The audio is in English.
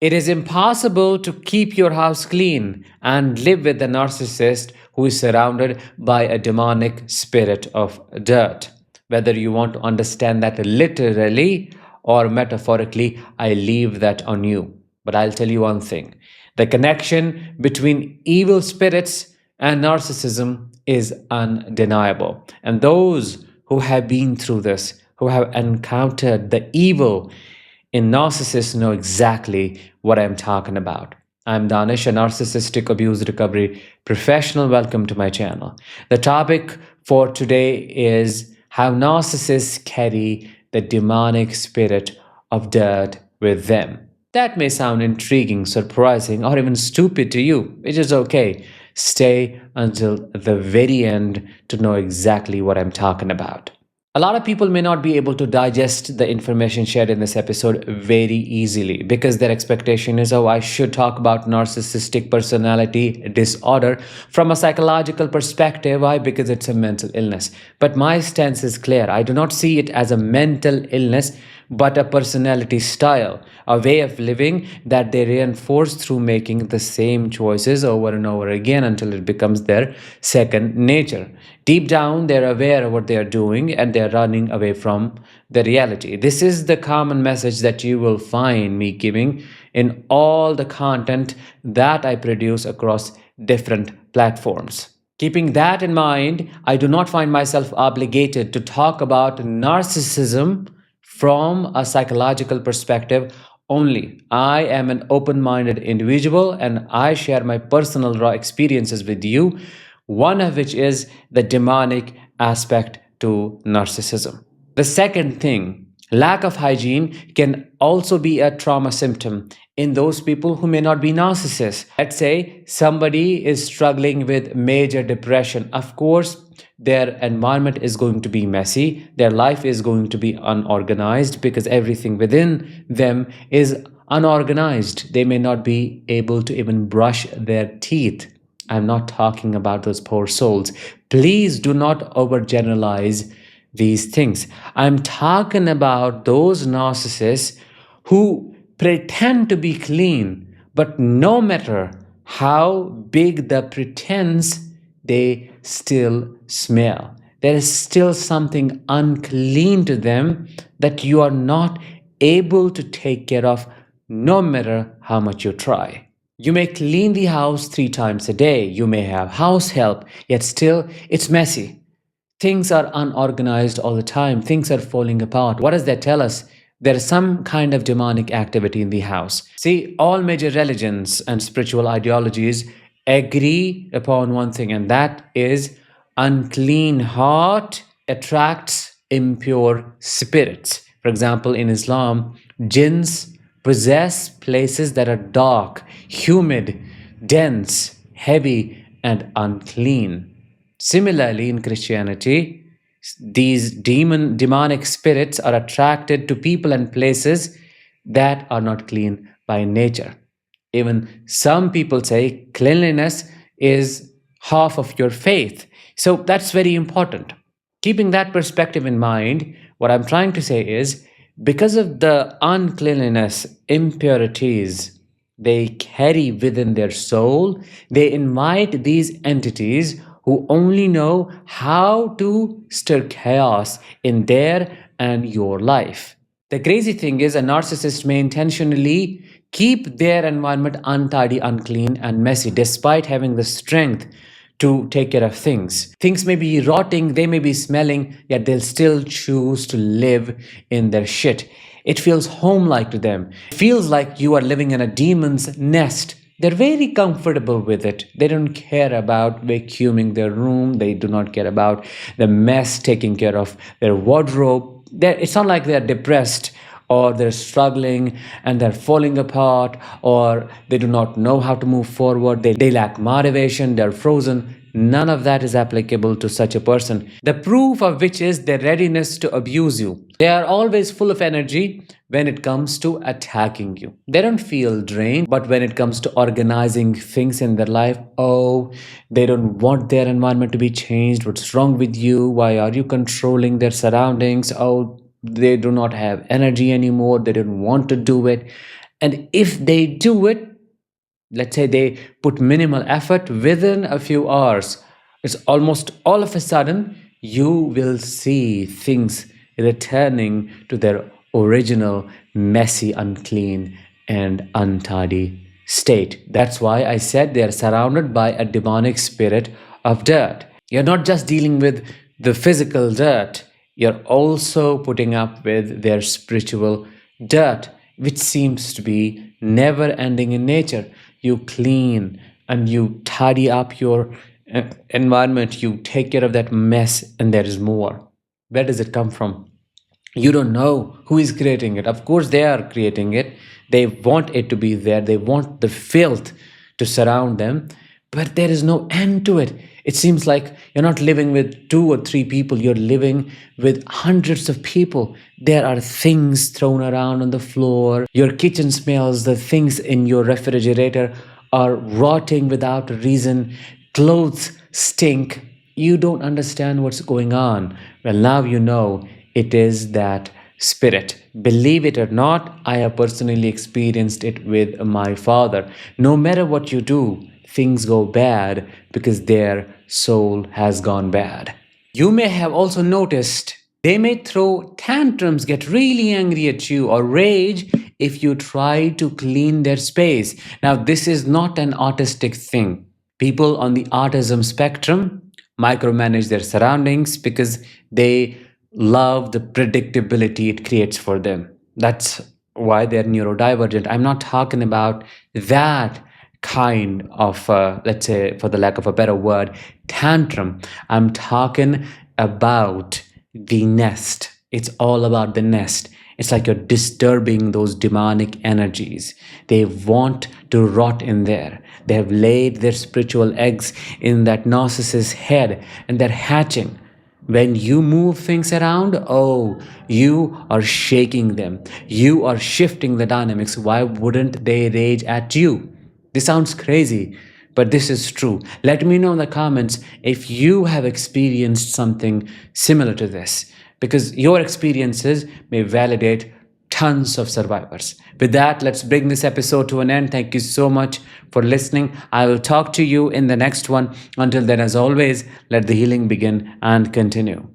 It is impossible to keep your house clean and live with a narcissist who is surrounded by a demonic spirit of dirt. Whether you want to understand that literally or metaphorically, I leave that on you. But I'll tell you one thing: the connection between evil spirits and narcissism is undeniable. And those who have been through this, who have encountered the evil in narcissists, know exactly what I'm talking about. I'm Danish, a narcissistic abuse recovery professional. Welcome to my channel. The topic for today is how narcissists carry the demonic spirit of dirt with them. That may sound intriguing, surprising, or even stupid to you, which is okay. Stay until the very end to know exactly what I'm talking about. A lot of people may not be able to digest the information shared in this episode very easily because their expectation is, oh, I should talk about narcissistic personality disorder from a psychological perspective. Why? Because it's a mental illness. But my stance is clear. I do not see it as a mental illness, but a personality style, a way of living that they reinforce through making the same choices over and over again until it becomes their second nature. Deep down, they're aware of what they are doing and they're running away from the reality. This is the common message that you will find me giving in all the content that I produce across different platforms. Keeping that in mind, I do not find myself obligated to talk about narcissism from a psychological perspective only. I am an open minded individual and I share my personal raw experiences with you, one of which is the demonic aspect to narcissism. The second thing, lack of hygiene can also be a trauma symptom in those people who may not be narcissists. Let's say somebody is struggling with major depression. Of course, their environment is going to be messy. Their life is going to be unorganized because everything within them is unorganized. They may not be able to even brush their teeth. I'm not talking about those poor souls. Please do not overgeneralize these things. I'm talking about those narcissists who pretend to be clean, but no matter how big the pretense, they still smell. There is still something unclean to them that you are not able to take care of no matter how much you try. You may clean the house 3 times a day. You may have house help, yet still it's messy. Things are unorganized all the time. Things are falling apart. What does that tell us? There is some kind of demonic activity in the house. See, all major religions and spiritual ideologies agree upon one thing, and that is unclean heart attracts impure spirits. For example, in Islam, jinns possess places that are dark, humid, dense, heavy, and unclean. Similarly, in Christianity, these demonic spirits are attracted to people and places that are not clean by nature. Even some people say cleanliness is half of your faith. So that's very important. Keeping that perspective in mind, what I'm trying to say is because of the uncleanliness, impurities they carry within their soul, they invite these entities who only know how to stir chaos in their and your life. The crazy thing is, a narcissist may intentionally keep their environment untidy, unclean, and messy, despite having the strength to take care of things. Things may be rotting, they may be smelling, yet they'll still choose to live in their shit. It feels home-like to them. It feels like you are living in a demon's nest. They're very comfortable with it. They don't care about vacuuming their room. They do not care about the mess, taking care of their wardrobe. It's not like they're depressed or they're struggling and they're falling apart, or they do not know how to move forward. They lack motivation, they're frozen. None of that is applicable to such a person. The proof of which is their readiness to abuse you. They are always full of energy when it comes to attacking you. They don't feel drained, but when it comes to organizing things in their life, oh, they don't want their environment to be changed. What's wrong with you? Why are you controlling their surroundings? Oh, they do not have energy anymore. They don't want to do it. And if they do it, let's say they put minimal effort within a few hours, it's almost all of a sudden you will see things returning to their original messy, unclean, and untidy state. That's why I said they are surrounded by a demonic spirit of dirt. You're not just dealing with the physical dirt, you're also putting up with their spiritual dirt, which seems to be never ending in nature. You clean and you tidy up your environment, you take care of that mess, and there is more. Where does it come from? You don't know who is creating it. Of course they are creating it, they want it to be there, they want the filth to surround them, but there is no end to it. It seems like you're not living with two or three people, you're living with hundreds of people. There are things thrown around on the floor, your kitchen smells, the things in your refrigerator are rotting without a reason, clothes stink, you don't understand what's going on. Well, now you know it is that spirit. Believe it or not, I have personally experienced it with my father. No matter what you do, things go bad because their soul has gone bad. You may have also noticed they may throw tantrums, get really angry at you, or rage if you try to clean their space. Now, this is not an autistic thing. People on the autism spectrum micromanage their surroundings because they love the predictability it creates for them. That's why they're neurodivergent. I'm not talking about that kind of, let's say, for the lack of a better word, tantrum. I'm talking about the nest. It's all about the nest. It's like you're disturbing those demonic energies. They want to rot in there. They have laid their spiritual eggs in that narcissist's head and they're hatching. When you move things around, oh, you are shaking them. You are shifting the dynamics. Why wouldn't they rage at you? This sounds crazy, but this is true. Let me know in the comments if you have experienced something similar to this, because your experiences may validate tons of survivors. With that, let's bring this episode to an end. Thank you so much for listening. I will talk to you in the next one. Until then, as always, let the healing begin and continue.